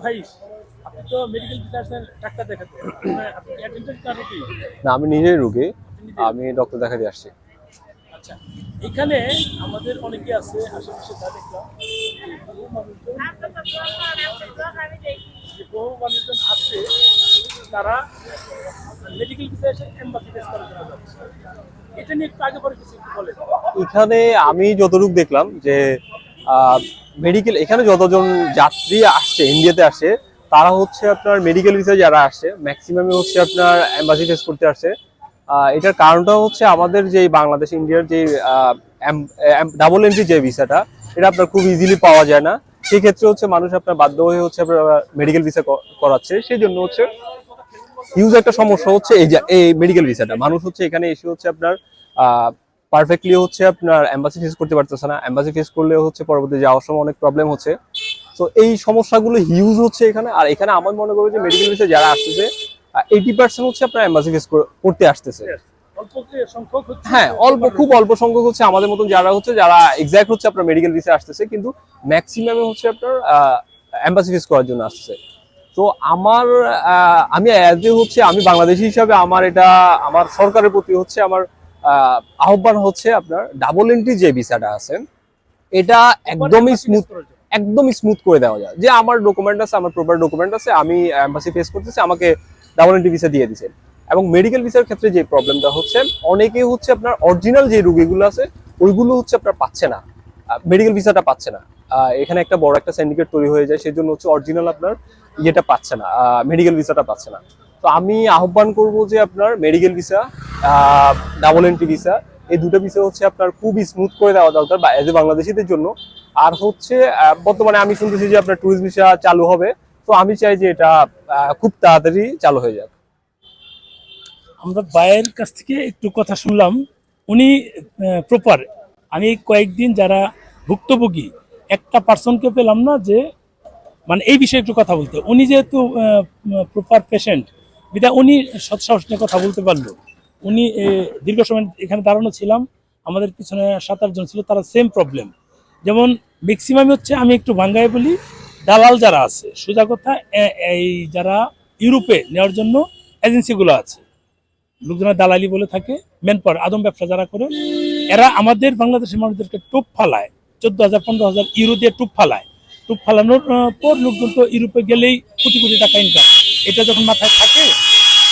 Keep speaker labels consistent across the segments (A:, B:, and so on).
A: ভাই, আপনি তো মেডিকেল ভিসা ডাক্তার দেখাতে, আপনি অ্যাটেন্ডেন্ট না রোগী?
B: না, আমি নিজেই রোগী।
A: আপনি নিজেই
B: আমি
A: রোগী?
B: ডক্টর দেখাতে আসছি।
A: আচ্ছা, এখানে আমাদের অনেকে আছে আশেপাশে, যা দেখলাম যে বহু মানুষজন আছে, তারা মেডিকেল ভিসা এসে এম্বাসি ফেস করার জন্য যাচ্ছে। এটা নিয়ে একটু আগে পরে কিছু একটু বলেন।
B: এখানে আমি যতটুকু দেখলাম যে মেডিকেল, এখানে যতজন যাত্রী আসছে ইন্ডিয়াতে আসে, তারা হচ্ছে আপনার মেডিকেল ভিসায় যারা আসছে ম্যাক্সিমামই হচ্ছে আপনার এম্বাসি ফেস করতে আসছে। এটার কারণটা হচ্ছে আমাদের যে বাংলাদেশ ইন্ডিয়ার যে ডাবল এন্ট্রি যে ভিসাটা, এটা আপনার খুব ইজিলি পাওয়া যায় না। সেই ক্ষেত্রে হচ্ছে মানুষ আপনার বাধ্য হয়ে হচ্ছে আপনার মেডিকেল ভিসা করাচ্ছে। সেই জন্য হচ্ছে হিউজ একটা সমস্যা হচ্ছে এই যে এই মেডিকেল ভিসাটা, মানুষ হচ্ছে এখানে এসে হচ্ছে আপনার পারফেক্টলি হচ্ছে আপনার এম্বাসি ফেস করতে পারতেছে না। এম্বাসি ফেস করলে হচ্ছে পরবর্তী যাওয়ার সময় অনেক প্রবলেম হচ্ছে। তো এই সমস্যাগুলো হিউজ হচ্ছে এখানে। আর এখানে আমার মনে করি যে মেডিকেল ভিসা যারা আসতেছে 80% হচ্ছে আপনার এম্বাসি ফেস করতে আসতেছে।
A: অল্প সংখ্যক হচ্ছে
B: হ্যাঁ,
A: যে
B: অল্প,
A: পেপার
B: খুব
A: রয়েছে।
B: অল্প সংখ্যক হচ্ছে আমাদের মতন যারা এক্সাক্ট হচ্ছে আপনার মেডিকেল ভিসা আসতেছে, কিন্তু ম্যাক্সিমামে হচ্ছে আপনার এম্বাসি ফেস করার জন্য আসতেছে। তো আমার আমি অ্যাজ এ হচ্ছে আমি বাংলাদেশি হিসাবে আমার এটা আমার সরকারের প্রতি হচ্ছে আমার আহ্বান হচ্ছে আপনার ডাবল এন্ট্রি যে ভিসাটা আছে এটা
A: পেপার
B: একদমই
A: এম্বাসি ফেস
B: স্মুথ,
A: করার জন্য।
B: একদমই স্মুথ করে দেওয়া যায়। যে আমার ডকুমেন্ট আছে, আমার প্রপার ডকুমেন্ট আছে, আমি এম্বাসি ফেস করতেছি, আমাকে ডাবল এন্ট্রি ভিসা দিয়ে দিছে। এবং মেডিকেল ভিসার ক্ষেত্রে যে প্রবলেমটা হচ্ছে, অনেকে হচ্ছে আপনার অরিজিনাল যে রোগীগুলো আছে ওইগুলো হচ্ছে আপনার পাচ্ছে না, মেডিকেল ভিসাটা পাচ্ছে না। এখানে একটা বড় একটা সিন্ডিকেট তৈরি হয়ে যায়, সেজন্য হচ্ছে অরিজিনাল আপনার ইয়েটা পাচ্ছে না, মেডিকেল ভিসাটা পাচ্ছে না। তো আমি আহ্বান করব যে আপনার medical visa, double entry visa, এই দুটো ভিসা হচ্ছে আপনার খুবই স্মুথ করে দেওয়া দরকার এজ এ বাংলাদেশিদের জন্য। আর হচ্ছে বর্তমানে আমি শুনতেছি যে আপনার ট্যুরিস্ট ভিসা চালু হবে। তো আমি চাই যে এটা খুব তাড়াতাড়ি চালু হয়ে যাক।
A: আমরা ভাইয়ের কাছ থেকে একটু কথা শুনলাম, উনি প্রপার। আমি কয়েকদিন যারা ভুক্তভোগী, একটা পার্সনকে পেলাম না যে মানে এই বিষয়ে একটু কথা বলতে। উনি যেহেতু প্রপার পেশেন্ট, বিধা উনি সৎসাহস নিয়ে কথা বলতে পারলো। উনি দীর্ঘ সময় এখানে দাঁড়ানো ছিলাম, আমাদের পিছনে 7-8 জন ছিল, তারা সেম প্রবলেম। যেমন ম্যাক্সিমাম হচ্ছে, আমি একটু ভাঙ্গায় বলি, দালাল যারা আছে, সোজা কথা, এই যারা ইউরোপে নেওয়ার জন্য এজেন্সিগুলো আছে, লোকজনের দালালি বলে থাকে, মেন পাওয়ার আদম ব্যবসা যারা করে, এরা আমাদের বাংলাদেশের মানুষদেরকে টুপ ফালায়, 14,000-15,000 ইউরো দিয়ে টুপ ফালায়। টুপ ফালানোর পর লোকজন তো ইউরোপে গেলেই কোটি কোটি টাকা ইনকাম, এটা যখন মাথায় থাকে,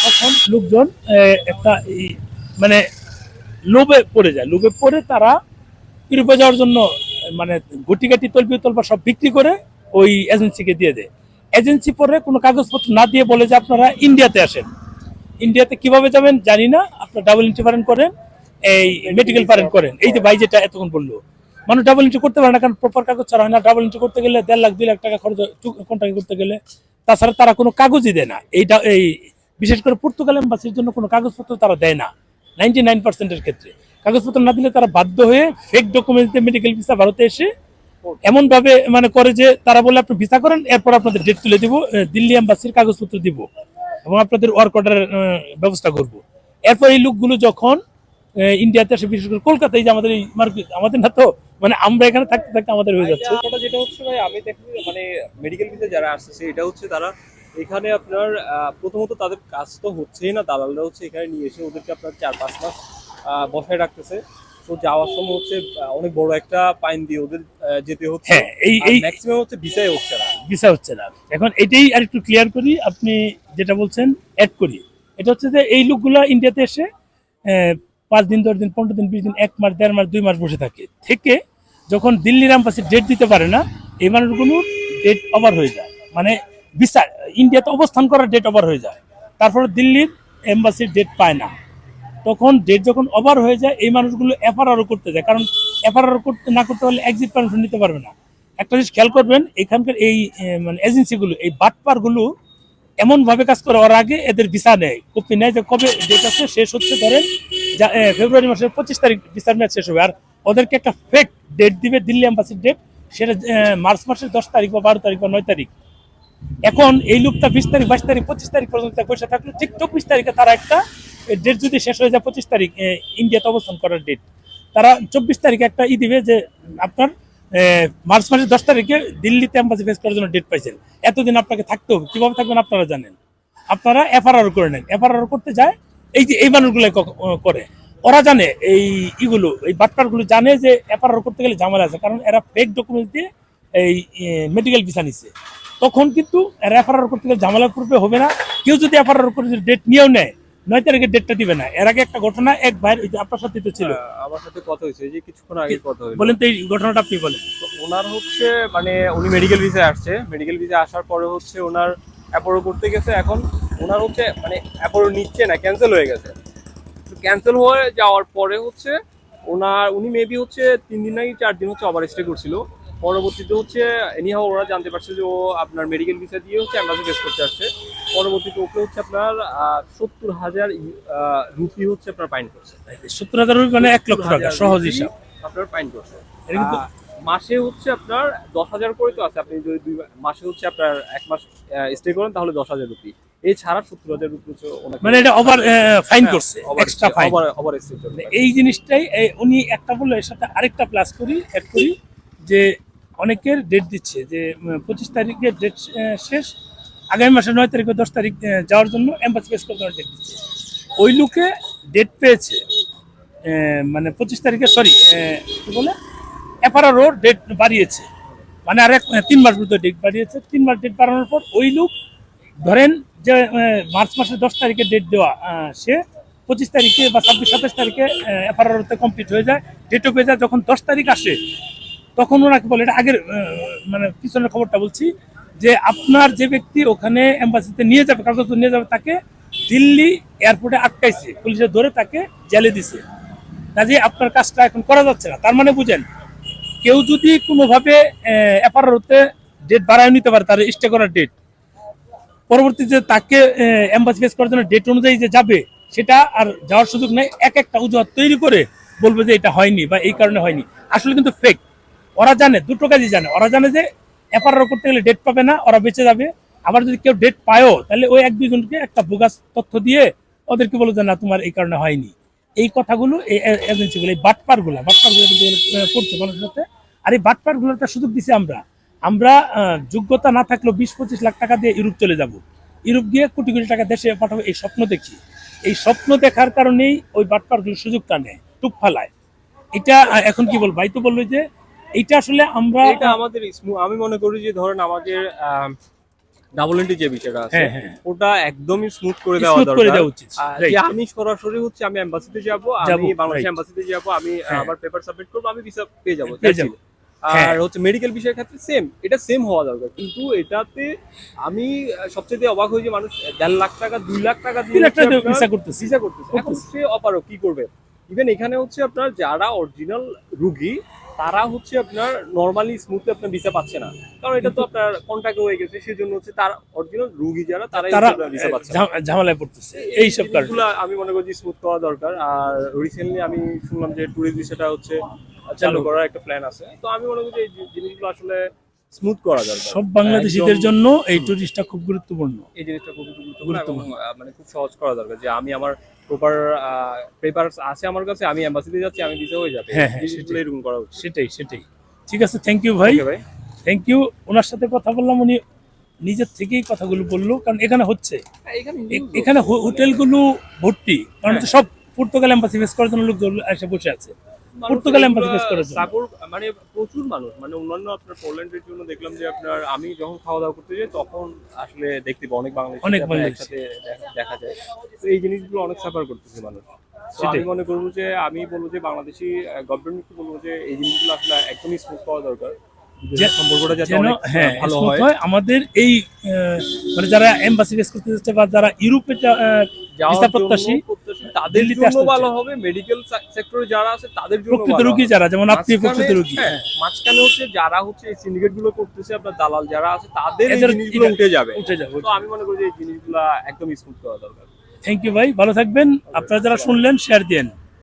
A: তখন লোকজন একটা মানে লোভে পড়ে যায়। লোভে পড়ে তারা ইউরোপে যাওয়ার জন্য মানে গুটিগাটি তলবি তলবা সব বিক্রি করে ওই এজেন্সিকে দিয়ে দেয়। এজেন্সি পরে কোনো কাগজপত্র না দিয়ে বলে যে আপনারা ইন্ডিয়াতে আসেন। ইন্ডিয়াতে কিভাবে যাবেন জানি না, আপনার ডাবল এন্ট্রি পারেন করেন, এই মেডিকেল পারেন করেন, এই যে ভাই যেটা এতক্ষণ বললো, মানুষ ডাবল এন্ট্রি করতে পারে না, কারণ প্রপার কাগজ ছাড়া হয় না। ডাবল এন্ট্রি করতে গেলে 1.5 লাখ 2 লাখ টাকা খরচ, কন্ট্রাক্ট করতে গেলে। তাছাড়া তারা কোনো কাগজই দেয় না। এই বিশেষ করে পর্তুগাল এম্বাসির জন্য কোনো কাগজপত্র তারা দেয় না 99%-এর ক্ষেত্রে। কাগজপত্র না দিলে তারা বাধ্য হয়ে ফেক ডকুমেন্ট দিয়ে মেডিকেল ভিসা ভারতে এসে এমন ভাবে মানে করে যে তারা বলে আপনি ভিসা করেন, এরপর আপনাদের ডেট তুলে দিব, দিল্লি এম্বাসির কাগজপত্র দিব এবং আপনাদের ওয়ার্ক অর্ডারের ব্যবস্থা করব। এরপর এই লোকগুলো যখন ইন্ডিয়াতে আসে, বিশেষ করে কলকাতায়, যে আমাদের এই মার্কেট, আমাদের না তো মানে আমরা এখানে থাকতে থাকতে আমাদের হয়ে যাচ্ছে।
B: যেটা হচ্ছে ভাই, আমি দেখি মানে মেডিকেল ভিসা যারা আসতেছে এটা হচ্ছে তারা এখানে আপনার প্রথমত তাদের কাজ তো হচ্ছেই না, দালালরা হচ্ছে এখানে নিয়ে এসে ওদেরকে আপনার 4-5 মাস বসায় রাখতেছে। তো যাওয়ার সময় হচ্ছে অনেক বড় একটা ফাইন দিয়ে ওদের যেতে হচ্ছে।
A: হ্যাঁ, এই
B: ম্যাক্সিমাম হচ্ছে ভিসাই হচ্ছে না।
A: ভিসা হচ্ছে না। এখন এটাই আর একটু ক্লিয়ার করি, আপনি যেটা বলছেন অ্যাড করি। এটা হচ্ছে যে এই লোকগুলা ইন্ডিয়াতে এসে 5 দিন 10 দিন 15 দিন 20 দিন 1 মাস 1.5 মাস 2 মাস বসে থাকে, থেকে যখন দিল্লির এম্বাসির ডেট দিতে পারে না, এই মানুষগুলোর ডেট ওভার হয়ে যায়। মানে ভিসা ইন্ডিয়াতে অবস্থান করার ডেট ওভার হয়ে যায়, তারপরে দিল্লির এম্বাসির ডেট পায় না। তখন ডেট যখন ওভার হয়ে যায়, এই মানুষগুলো এফআরআরও করতে যায়, কারণ এফআরআর করতে না করতে পারলে এক্সিট পারমিশন নিতে পারবে না। একটা জিনিস খেয়াল করবেন, এখানকার এই মানে এজেন্সিগুলো, এই বাটপারগুলো এমন ভাবে কাজ করে, ওর আগে এদের ভিসা নেয়, কপি নেয় যে কবে ডেট আছে, শেষ হচ্ছে ধরেন ফেব্রুয়ারি মাসের 25 তারিখ ভিসার মেয়াদ শেষ হবে, আর ওদেরকে একটা ফেক ডেট দিবে দিল্লি এম্বাসির ডেট, সেটা মার্চ মাসের 10 তারিখ বা 12 তারিখ বা 9 তারিখ। এখন এই লোকটা 20 তারিখ 22 তারিখ 25 তারিখ পর্যন্ত পয়সা থাকলো, ঠিক 24 তারিখে তারা একটা ডেট যদি শেষ হয়ে যায়, 25 তারিখ ইন্ডিয়াতে অবস্থান করার ডেট, তারা 24 তারিখে একটা দিবে যে আপনার মার্চ মাসের 10 তারিখে দিল্লিতে এম্বাসি ফেস করার জন্য ডেট পাইছেন। এতদিন আপনাকে থাকতে হবে, কিভাবে থাকবেন আপনারা জানেন। আপনারা এফআরআর করে নেন, এফআরআর করতে যায় এই যে এই মানুষগুলো করে। ওরা জানে এই বাটপারগুলো জানে যে এফআরআর করতে গেলে ঝামেলা আছে, কারণ এরা ফেক ডকুমেন্ট দিয়ে এই মেডিকেল ভিসা নিচ্ছে। তখন কিন্তু এরা এফআরআর করতে গেলে ঝামেলা করবে হবে না। কেউ যদি এফআরআর করে ডেট নিয়েও নেয় 9 তারিখে ডেটটা দিবে না। এর আগে একটা ঘটনা এক ভাইয়ের আপনার সাথে তো ছিল,
B: আমার সাথে কথা হয়েছে যে কিছুক্ষণ আগে কথা হলো।
A: বলেন তো এই ঘটনাটা আপনি বলেন।
B: তো ওনার হচ্ছে মানে উনি মেডিকেল ভিসায় আসছে, মেডিকেল ভিসা আসার পরে হচ্ছে ওনার অ্যাপোলো করতে গেছে। এখন ওনার হচ্ছে মানে অ্যাপোলো নিচ্ছে না, ক্যান্সেল হয়ে গেছে। ক্যান্সেল হয়ে যাওয়ার পরে হচ্ছে উনি মেবি হচ্ছে 3 দিন নাকি 4 দিন হচ্ছে ওভার স্টে করছিল। পরবর্তীতে হচ্ছে এনিহাও ওরা জানতে পারছে যে ও আপনার মেডিকেল ভিসা দিয়ে হচ্ছে এম্বাসি ফেস করতে আসছে। পরবর্তীতে ওকে হচ্ছে আপনার 70,000 রুপি হচ্ছে আপনার ফাইন করছে।
A: 70,000 রুপি মানে 1 লক্ষ টাকা সহজ হিসাব।
B: আপনার ফাইন করছে।
A: এটা কিন্তু
B: মাসে হচ্ছে আপনার 10,000 করে তো আছে। আপনি যদি মাসে হচ্ছে আপনার 1 মাস স্টে করেন তাহলে 10,000 রুপি। এছাড়া 70,000 রুপি হচ্ছে
A: মানে এটা ওভার ফাইন করছে, এক্সট্রা ফাইন।
B: ওভার স্টে
A: এই জিনিসটাই উনি একটা বললো, এর সাথে আরেকটা প্লাস করি অ্যাড করি যে অনেকের ডেট দিচ্ছে যে 25 তারিখে ডেট শেষ, আগামী মাসের 9 তারিখ 10 তারিখ যাওয়ার জন্য এম্বাসি ফেস করার জন্য ডেট দিচ্ছে। ওই লোকে ডেট পেয়েছে মানে 25 তারিখে, সরি কি বলে এফআরআর ডেট বাড়িয়েছে, মানে আর 3 মাস মতো ডেট বাড়িয়েছে। 3 মাস ডেট বাড়ানোর পর ওই লোক ধরেন যে মার্চ মাসের 10 তারিখে ডেট দেওয়া, সে 25 তারিখে বা 26-27 তারিখে এফআরআর কমপ্লিট হয়ে যায়, ডেটও পেয়ে যায়। যখন 10 তারিখ আসে তখন ওনাকে বলে, এটা আগের মানে পিছনের খবরটা বলছি, যে আপনার যে ব্যক্তি ওখানে এম্বাসিতে নিয়ে যাবে, কাগজপত্র নিয়ে যাবে, তাকে দিল্লি এয়ারপোর্টে আটকাইছে, পুলিশে ধরে তাকে জেলে দিছে। কাজে আপনার কাজটা এখন করা যাচ্ছে না। তার মানে বুঝেন, কেউ যদি কোনোভাবে এফআরআরতে ডেট বাড়ায় নিতে পারে, তার স্টে করার ডেট, পরবর্তীতে তাকে এম্বাসি ফেস করার জন্য ডেট অনুযায়ী যে যাবে, সেটা আর যাওয়ার সুযোগ নেই। একটা অজুহাত তৈরি করে বলবে যে এটা হয়নি বা এই কারণে হয়নি। আসলে কিন্তু ফেক। ওরা জানে, দুটো কাজই জানে। ওরা জানে যে এফআরআর করতে গেলে ডেট পাবে না, ওরা বেঁচে যাবে। আবার যদি কেউ ডেট পায়ও, তাহলে ওই 1-2 জনকে একটা বোগাস তথ্য দিয়ে ওদেরকে বলে যে না, তোমার এই কারণে হয়নি। এই কথাগুলো এই এজেন্সিগুলো, এই বাটপারগুলো কিন্তু করছে মানুষের সাথে। আর এই বাটপারগুলোতে সুযোগ দিছি আমরা যোগ্যতা না থাকলেও 20-25 লাখ টাকা দিয়ে ইউরোপ চলে যাব, ইউরোপ গিয়ে কোটি কোটি টাকা দেশে পাঠাবো, এই স্বপ্ন দেখি। এই স্বপ্ন দেখার কারণেই ওই বাটপারগুলো সুযোগটা নেয়, টুক ফালায়। এটা এখন কি বল, ভাই তো বললো যে এইটা আসলে আমরা
B: এটা আমাদের আমি মনে করি যে ধরেন আমাদের ডাবল এন্ট্রি যে বিষয়টা আছে ওটা একদমই স্মুথ করে দেওয়া
A: উচিত।
B: যে আমি সরাসরি হচ্ছে আমি এমবাসিতে যাব, আমি বাংলাদেশ এমবাসিতে যাব, আমি আমার পেপার সাবমিট করব, আমি ভিসা পেয়ে যাব। আর হচ্ছে মেডিকেল বিষয়ের ক্ষেত্রে এটা সেম হওয়া দরকার। কিন্তু এটাতে আমি সবচেয়ে অবাক হই যে মানুষ 1.5 লাখ টাকা 2 লাখ টাকা দিয়ে
A: ভিসা করতেছে।
B: এখন সে অপারক কি করবে? ইভেন এখানে হচ্ছে আপনার যারা অরিজিনাল রুগী তারা হচ্ছে আপনার নরমালি স্মুথলি আপনার ভিসা পাচ্ছে না, কারণ এটা তো আপনার কন্ট্যাক্ট হয়ে গেছে। সেজন্য হচ্ছে তার অরিজিনাল রুগী যারা তারা ভিসা পাচ্ছে না,
A: ঝামেলায় পড়তেছে। এই সব কারণগুলো
B: আমি মনে করি স্মুথ করা দরকার। আর রিসেন্টলি আমি শুনলাম যে ট্যুরিস্ট ভিসাটা হচ্ছে চালু করার একটা প্ল্যান আছে। তো আমি মনে করি এই জিনিসগুলো আসলে স্মুথ করা দরকার।
A: সব বাংলাদেশীদের জন্য এই ট্যুরিস্টটা খুব গুরুত্বপূর্ণ।
B: এই জিনিসটা খুব গুরুত্বপূর্ণ, মানে খুব সহজ করা দরকার যে আমি আমার প্রপার পেপার আছে আমার কাছে, আমি এমবাসিতে যাচ্ছি, আমি ভিসা হয়ে যাবে। জিনিসগুলো এরকম করা উচিত।
A: সেটাই। ঠিক আছে, থ্যাংক ইউ ভাই, থ্যাংক ইউ। ওনার সাথে কথা বললাম, উনি নিজের থেকেই কথাগুলো বললো, কারণ এখানে হচ্ছে এখানে হোটেলগুলো ভর্তি, কারণ সব পর্তুগাল এম্বাসি ফেস করার জন্য লোক এসে বসে আছে। পর্তুগাল এম্বাসি ফেস করার জন্য
B: মানে প্রচুর মানুষ, মানে অন্যান্য আপনার পোল্যান্ডের জন্য দেখলাম যে আপনার আমি যখন খাওয়া দাওয়া করতে যাই তখন আসলে দেখতে অনেক বাংলাদেশি সাথে দেখা যায়। তো এই জিনিসগুলো অনেক সাফার করতেছে মানুষ। আমি মনে করবো যে বলবো যে বাংলাদেশি গভর্নমেন্টকে বলবো যে এই জিনিসগুলো আসলে একদমই স্মুথ করা দরকার, সম্পর্কটা যাতে অনেক ভালো হয়।
A: আমাদের এই মানে যারা এমবাসি ফেস করতে যাচ্ছে বা যারা ইউরোপে ভিসা প্রত্যাশী,
B: তাদের জন্য ভালো হবে। মেডিকেল সেক্টরে যারা আছে তাদের জন্য
A: প্রকৃত রোগী যারা, যেমন আপনি প্রকৃত রোগী,
B: মাঝখানে হচ্ছে যারা হচ্ছে এই সিন্ডিকেট গুলো করতেছে, আপনার দালাল যারা আছে, তাদের এই জিনিসগুলো উঠে যাবে। তো আমি মনে করি যে এই জিনিসগুলো একদম স্মুথ করা দরকার।
A: থ্যাংক ইউ ভাই, ভালো থাকবেন। আপনারা যারা শুনলেন শেয়ার দেন।